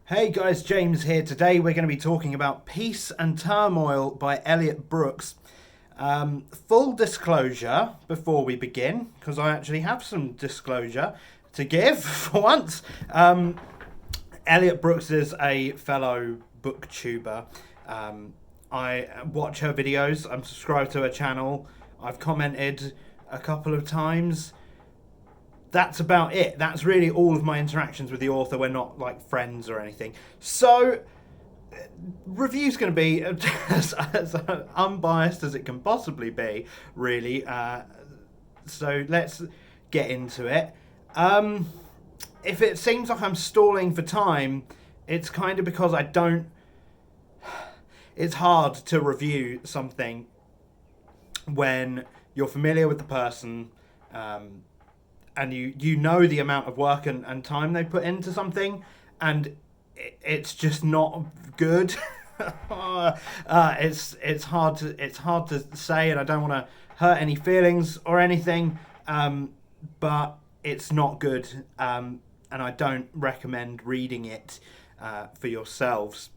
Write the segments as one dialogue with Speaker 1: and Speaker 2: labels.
Speaker 1: Hey guys, James here. Today we're going to be talking about Peace and Turmoil by Elliot Brooks. Full disclosure before we begin, because I actually have some disclosure to give for once. Elliot Brooks is a fellow booktuber. I watch her videos, I'm subscribed to her channel, I've commented a couple of times. That's about it. That's really all of my interactions with the author. We're not like friends or anything. So, review's going to be as unbiased as it can possibly be, really. So, let's get into it. If it seems like I'm stalling for time, it's kind of because I don't. It's hard to review something when you're familiar with the person. And you know the amount of work and time they put into something, and it's just not good. It's hard to say, and I don't want to hurt any feelings or anything, but it's not good, and I don't recommend reading it for yourselves,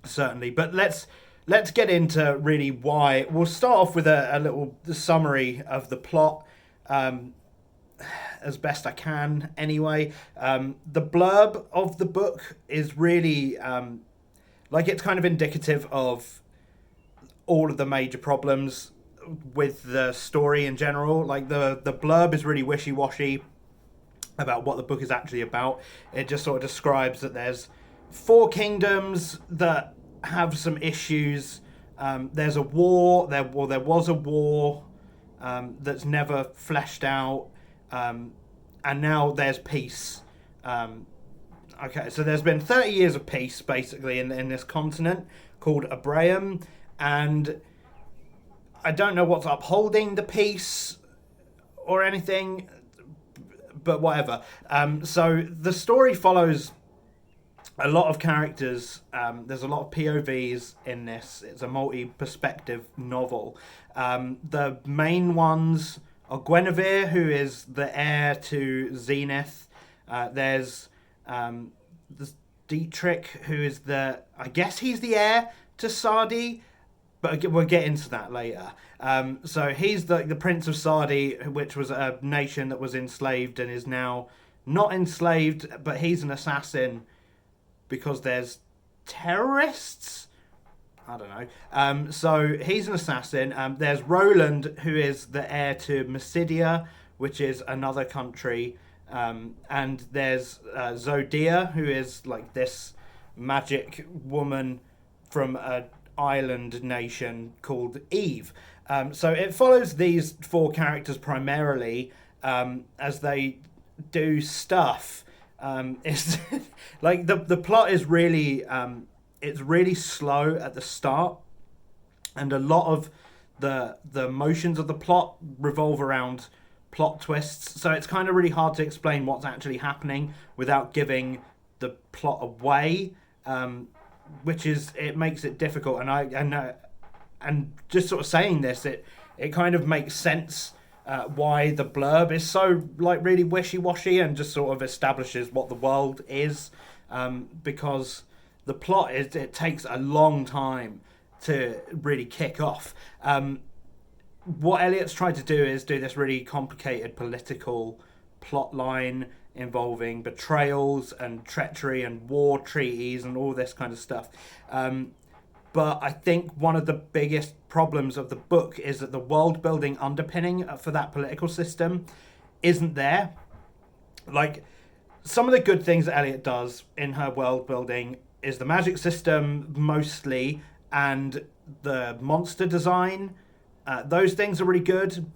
Speaker 1: certainly. But let's get into really why. We'll start off with a little summary of the plot. As best I can anyway. The blurb of the book is really it's kind of indicative of all of the major problems with the story in general. Like the blurb is really wishy-washy about what the book is actually about. It just sort of describes that there's four kingdoms that have some issues. There's a war, there was a war that's never fleshed out. And now there's peace. Okay, so there's been 30 years of peace, basically, in this continent called Abraham, and I don't know what's upholding the peace or anything, but whatever. So the story follows a lot of characters. There's a lot of POVs in this. It's a multi-perspective novel. The main ones are Guinevere, who is the heir to Zenith. There's Dietrich, who is I guess he's the heir to Sardi, but we'll get into that later. So he's the Prince of Sardi, which was a nation that was enslaved and is now not enslaved, but he's an assassin because there's terrorists. I don't know. So he's an assassin. There's Roland, who is the heir to Mysidia, which is another country. And there's Zodia, who is like this magic woman from an island nation called Eve. So it follows these four characters primarily as they do stuff. It's like the plot is really it's really slow at the start, and a lot of the motions of the plot revolve around plot twists. So it's kind of really hard to explain what's actually happening without giving the plot away, which is it makes it difficult. And just sort of saying this, it kind of makes sense why the blurb is so like really wishy-washy and just sort of establishes what the world is, because the plot it takes a long time to really kick off. What Elliot's tried to do is do this really complicated political plot line involving betrayals and treachery and war treaties and all this kind of stuff. But I think one of the biggest problems of the book is that the world building underpinning for that political system isn't there. Like, some of the good things that Elliot does in her world building is the magic system mostly, and the monster design. Those things are really good.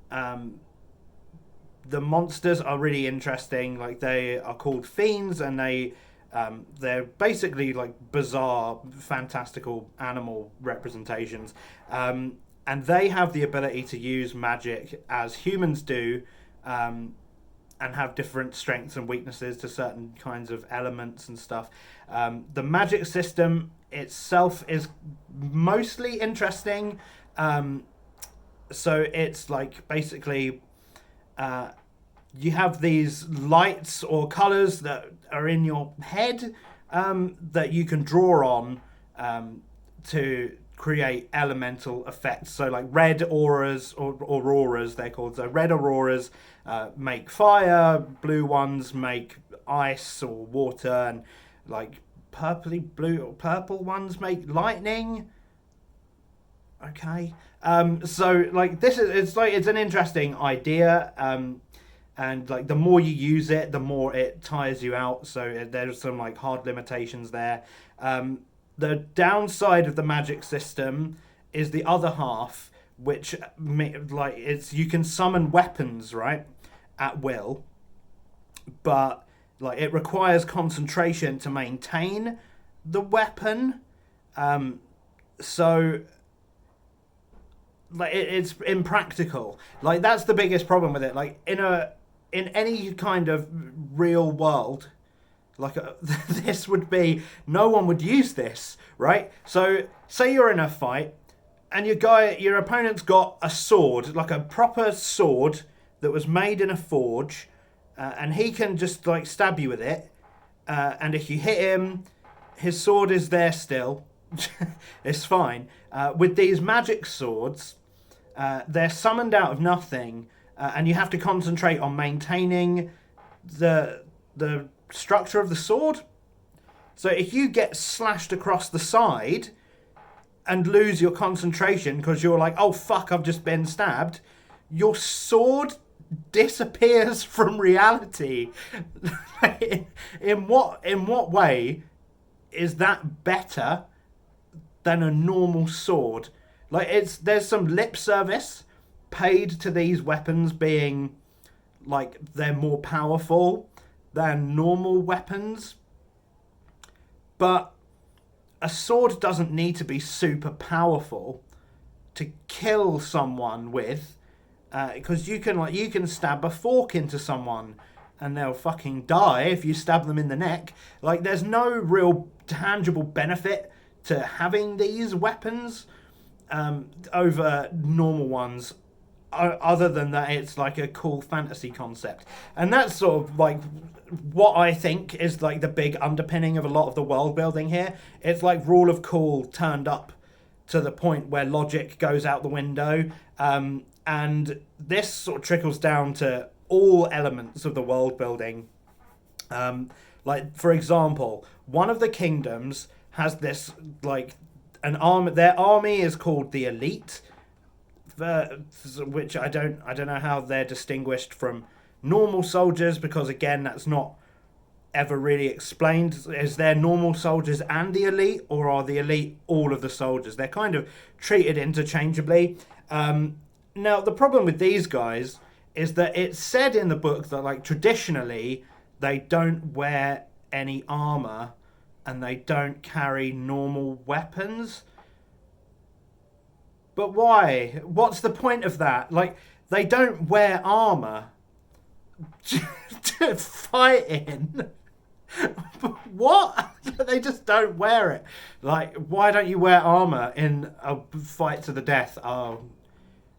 Speaker 1: The monsters are really interesting. Like, they are called fiends, and they're basically like bizarre, fantastical animal representations. And they have the ability to use magic as humans do, and have different strengths and weaknesses to certain kinds of elements and stuff. The magic system itself is mostly interesting. So it's like basically you have these lights or colours that are in your head, that you can draw on to create elemental effects. So like red auras or auroras, they're called. So red auroras make fire, blue ones make ice or water, and like purple ones make lightning. Okay. So like this is it's an interesting idea. And like the more you use it, the more it tires you out. So there's some like hard limitations there. The downside of the magic system is the other half, which like it's you can summon weapons, right, at will, but like it requires concentration to maintain the weapon. So like it's impractical. Like that's the biggest problem with it. Like in any kind of real world, like this would be no one would use this, right? So say you're in a fight and your opponent's got a sword, like a proper sword that was made in a forge, and he can just like stab you with it, and if you hit him, his sword is there still. It's fine. With these magic swords, they're summoned out of nothing, and you have to concentrate on maintaining the structure of the sword. So if you get slashed across the side and lose your concentration because you're like, oh fuck, I've just been stabbed, your sword disappears from reality. in what way is that better than a normal sword? Like there's some lip service paid to these weapons being like they're more powerful than normal weapons, but a sword doesn't need to be super powerful to kill someone with, because you can stab a fork into someone and they'll fucking die if you stab them in the neck. Like there's no real tangible benefit to having these weapons over normal ones, other than that it's like a cool fantasy concept. And that's sort of like what I think is like the big underpinning of a lot of the world building here. It's like rule of cool turned up to the point where logic goes out the window, and this sort of trickles down to all elements of the world building. Like for example, one of the kingdoms has this like an army. Their army is called the elite, which I don't know how they're distinguished from normal soldiers, because again that's not ever really explained. Is there normal soldiers and the elite, or are the elite all of the soldiers? They're kind of treated interchangeably. Now the problem with these guys is that it's said in the book that like traditionally they don't wear any armor and they don't carry normal weapons. But why? What's the point of that? Like, they don't wear armor to fight in. What? They just don't wear it. Like, why don't you wear armor in a fight to the death? Oh,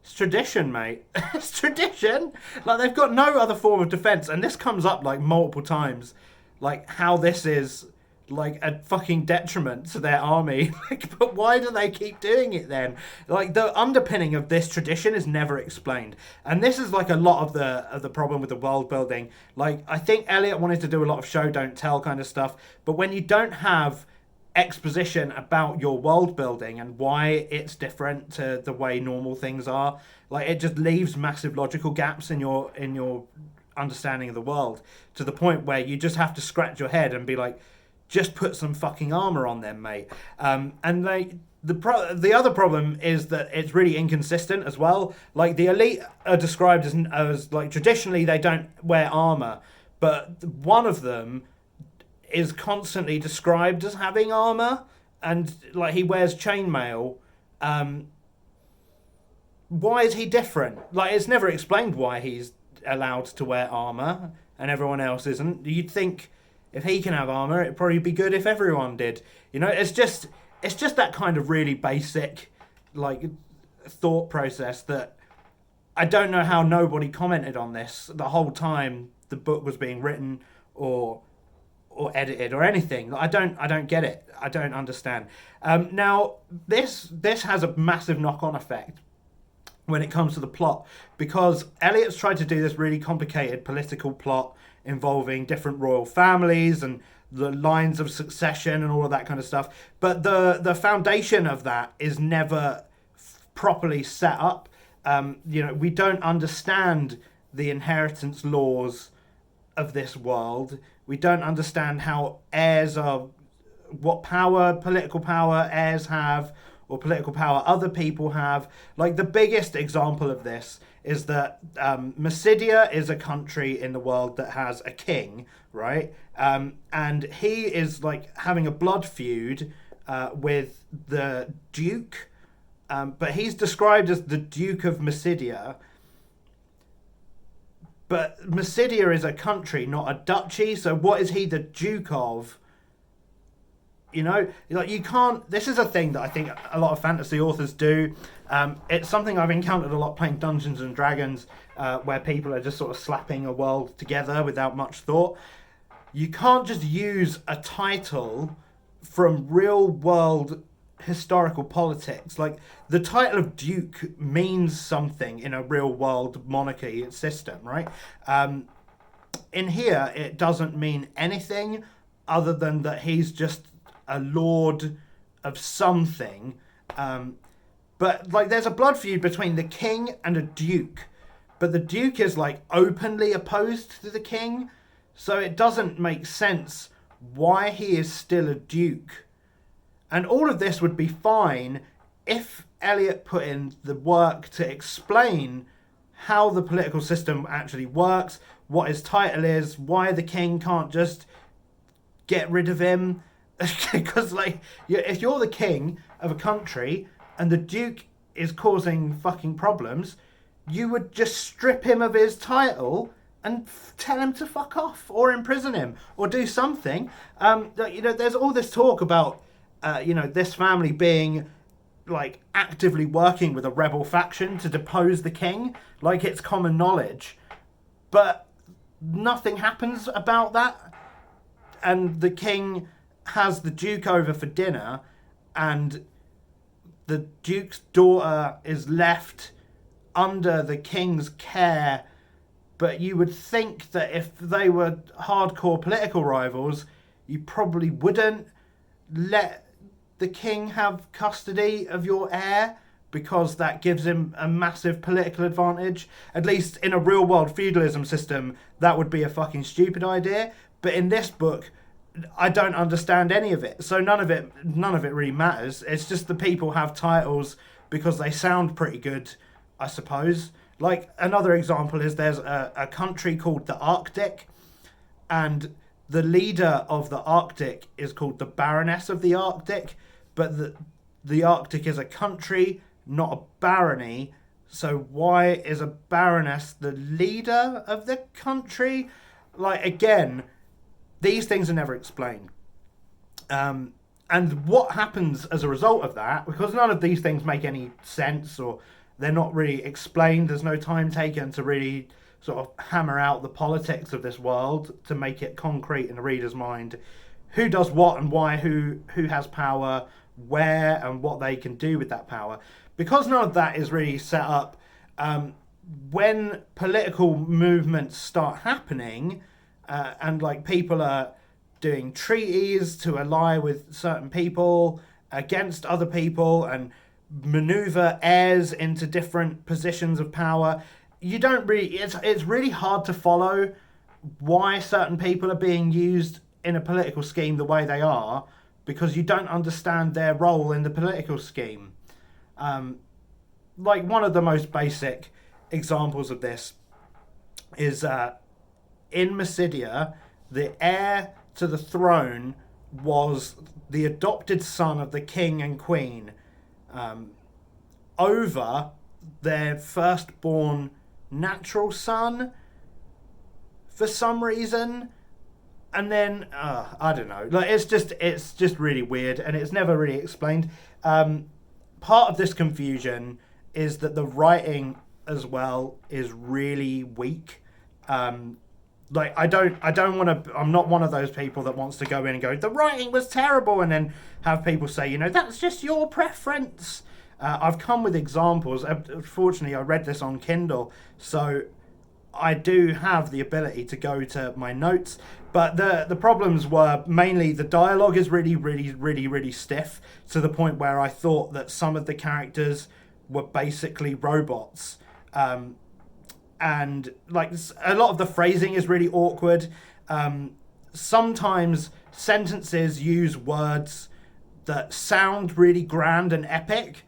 Speaker 1: it's tradition, mate. It's tradition. Like, they've got no other form of defense. And this comes up, like, multiple times. Like, how this is like a fucking detriment to their army. Like, but why do they keep doing it then? Like, the underpinning of this tradition is never explained, and this is like a lot of the problem with the world building. Like, I think Elliot wanted to do a lot of show don't tell kind of stuff, but when you don't have exposition about your world building and why it's different to the way normal things are, like, it just leaves massive logical gaps in your understanding of the world, to the point where you just have to scratch your head and be like, just put some fucking armor on them, mate. And the other problem is that it's really inconsistent as well. Like, the elite are described as like traditionally they don't wear armor, but one of them is constantly described as having armor, and like he wears chainmail. Why is he different? Like, it's never explained why he's allowed to wear armor and everyone else isn't. You'd think if he can have armor, it'd probably be good if everyone did. You know, it's just that kind of really basic, like, thought process that I don't know how nobody commented on this the whole time the book was being written, or or edited or anything. I don't get it. I don't understand. Now this has a massive knock-on effect when it comes to the plot, because Elliot's tried to do this really complicated political plot involving different royal families and the lines of succession and all of that kind of stuff. But the foundation of that is never properly set up. We don't understand the inheritance laws of this world. We don't understand how what political power heirs have, or political power other people have. Like, the biggest example of this is that Mysidia is a country in the world that has a king, right? And he is like having a blood feud with the Duke, but he's described as the Duke of Mysidia. But Mysidia is a country, not a duchy, so what is he the Duke of? Like, you can't. This is a thing that I think a lot of fantasy authors do. It's something I've encountered a lot playing Dungeons and Dragons, where people are just sort of slapping a world together without much thought. You can't just use a title from real world historical politics. Like, the title of Duke means something in a real world monarchy system, right? In here, it doesn't mean anything other than that he's just a lord of something. But like, there's a blood feud between the king and a duke, but the duke is like openly opposed to the king, so it doesn't make sense why he is still a duke. And all of this would be fine if Elliot put in the work to explain how the political system actually works, what his title is, why the king can't just get rid of him. Because, like, if you're the king of a country and the duke is causing fucking problems, you would just strip him of his title and tell him to fuck off, or imprison him, or do something. There's all this talk about, this family being, like, actively working with a rebel faction to depose the king, like it's common knowledge. But nothing happens about that. And the king has the duke over for dinner, and the duke's daughter is left under the king's care. But you would think that if they were hardcore political rivals, you probably wouldn't let the king have custody of your heir, because that gives him a massive political advantage. At least in a real world feudalism system, that would be a fucking stupid idea. But in this book, I don't understand any of it. So none of it really matters. It's just the people have titles because they sound pretty good, I suppose. Like, another example is there's a country called the Arctic, and the leader of the Arctic is called the Baroness of the Arctic, but the Arctic is a country, not a barony. So why is a baroness the leader of the country? Like, again, these things are never explained. And what happens as a result of that, because none of these things make any sense, or they're not really explained, there's no time taken to really sort of hammer out the politics of this world to make it concrete in the reader's mind. Who does what and why, who has power, where, and what they can do with that power. Because none of that is really set up, when political movements start happening, and like people are doing treaties to ally with certain people against other people and maneuver heirs into different positions of power, you don't really, it's really hard to follow why certain people are being used in a political scheme the way they are, because you don't understand their role in the political scheme. Like, one of the most basic examples of this is in Mysidia, the heir to the throne was the adopted son of the king and queen, over their firstborn natural son for some reason. And then I don't know, like, it's just really weird, and it's never really explained. Part of this confusion is that the writing as well is really weak. Like I don't want to. I'm not one of those people that wants to go in and go, the writing was terrible, and then have people say, that's just your preference. I've come with examples. Fortunately, I read this on Kindle, so I do have the ability to go to my notes. But the problems were mainly the dialogue is really, really, really, really stiff, to the point where I thought that some of the characters were basically robots. And like a lot of the phrasing is really awkward. Sometimes sentences use words that sound really grand and epic,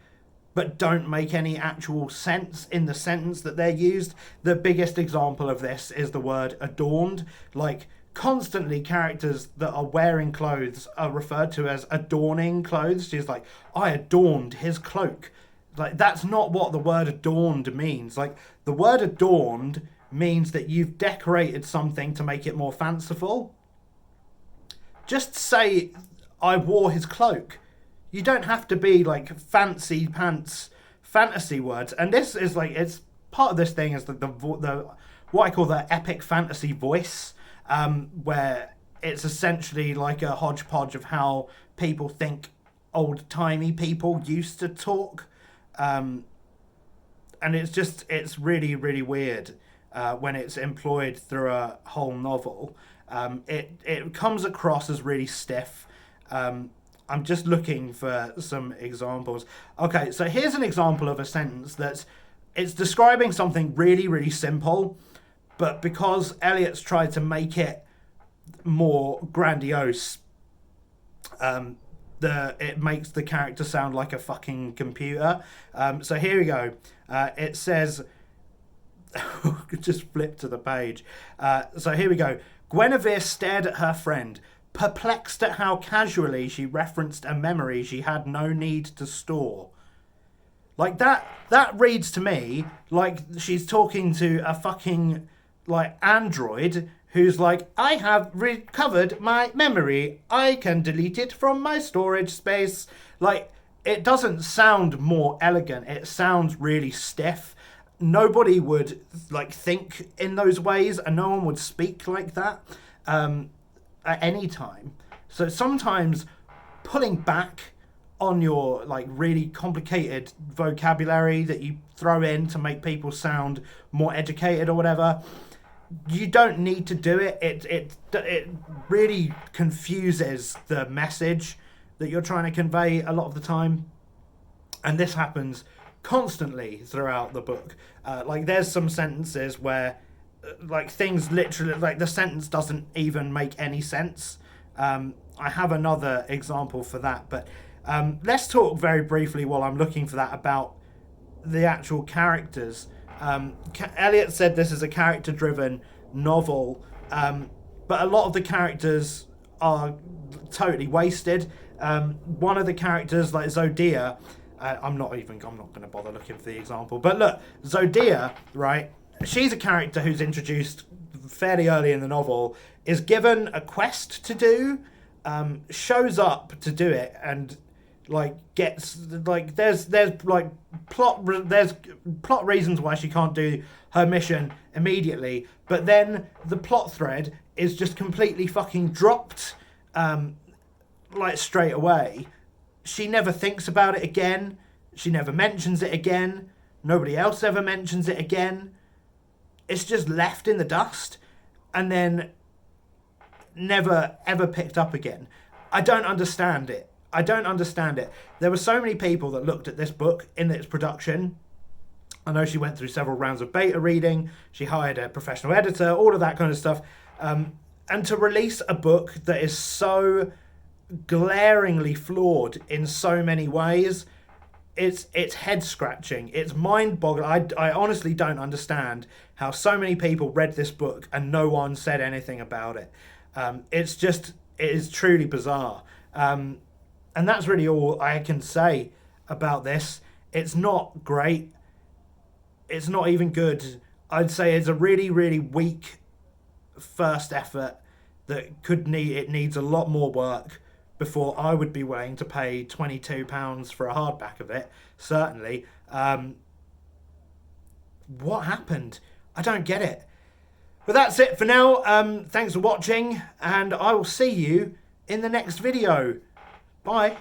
Speaker 1: but don't make any actual sense in the sentence that they're used. The biggest example of this is the word adorned. Like, constantly characters that are wearing clothes are referred to as adorning clothes. She's like, I adorned his cloak. Like, that's not what the word adorned means. Like, the word adorned means that you've decorated something to make it more fanciful. Just say, I wore his cloak. You don't have to be like fancy pants fantasy words. And this is like, it's part of this thing is the what I call the epic fantasy voice, where it's essentially like a hodgepodge of how people think old-timey people used to talk. And it's really, really weird when it's employed through a whole novel. It comes across as really stiff. I'm just looking for some examples. Okay, so here's an example of a sentence it's describing something really, really simple, but because Elliot's tried to make it more grandiose, it makes the character sound like a fucking computer. So here we go. It says, just flip to the page. So here we go. Guinevere stared at her friend, perplexed at how casually she referenced a memory she had no need to store. Like, that reads to me like she's talking to a fucking like android who's like, I have recovered my memory, I can delete it from my storage space. Like, it doesn't sound more elegant, it sounds really stiff. Nobody would like think in those ways, and no one would speak like that at any time. So sometimes pulling back on your like really complicated vocabulary that you throw in to make people sound more educated or whatever, you don't need to do it. It really confuses the message that you're trying to convey a lot of the time, and this happens constantly throughout the book. Like, there's some sentences where like things literally, like the sentence doesn't even make any sense. I have another example for that, but let's talk very briefly while I'm looking for that about the actual characters. Elliot said this is a character-driven novel, but a lot of the characters are totally wasted. One of the characters, like Zodia, I'm not going to bother looking for the example, but look, Zodia, right? She's a character who's introduced fairly early in the novel, is given a quest to do, shows up to do it, and like gets like there's plot reasons why she can't do her mission immediately, but then the plot thread is just completely fucking dropped, like straight away. She never thinks about it again. She never mentions it again. Nobody else ever mentions it again. It's just left in the dust and then never ever picked up again. I don't understand it. There were so many people that looked at this book in its production. I know she went through several rounds of beta reading. She hired a professional editor, all of that kind of stuff. And to release a book that is so glaringly flawed in so many ways, it's head scratching. It's mind boggling. I honestly don't understand how so many people read this book and no one said anything about it. It is truly bizarre. And that's really all I can say about this. It's not great. It's not even good. I'd say it's a really, really weak first effort that needs a lot more work before I would be willing to pay £22 for a hardback of it, certainly. What happened? I don't get it. But that's it for now. Thanks for watching, and I will see you in the next video. Bye.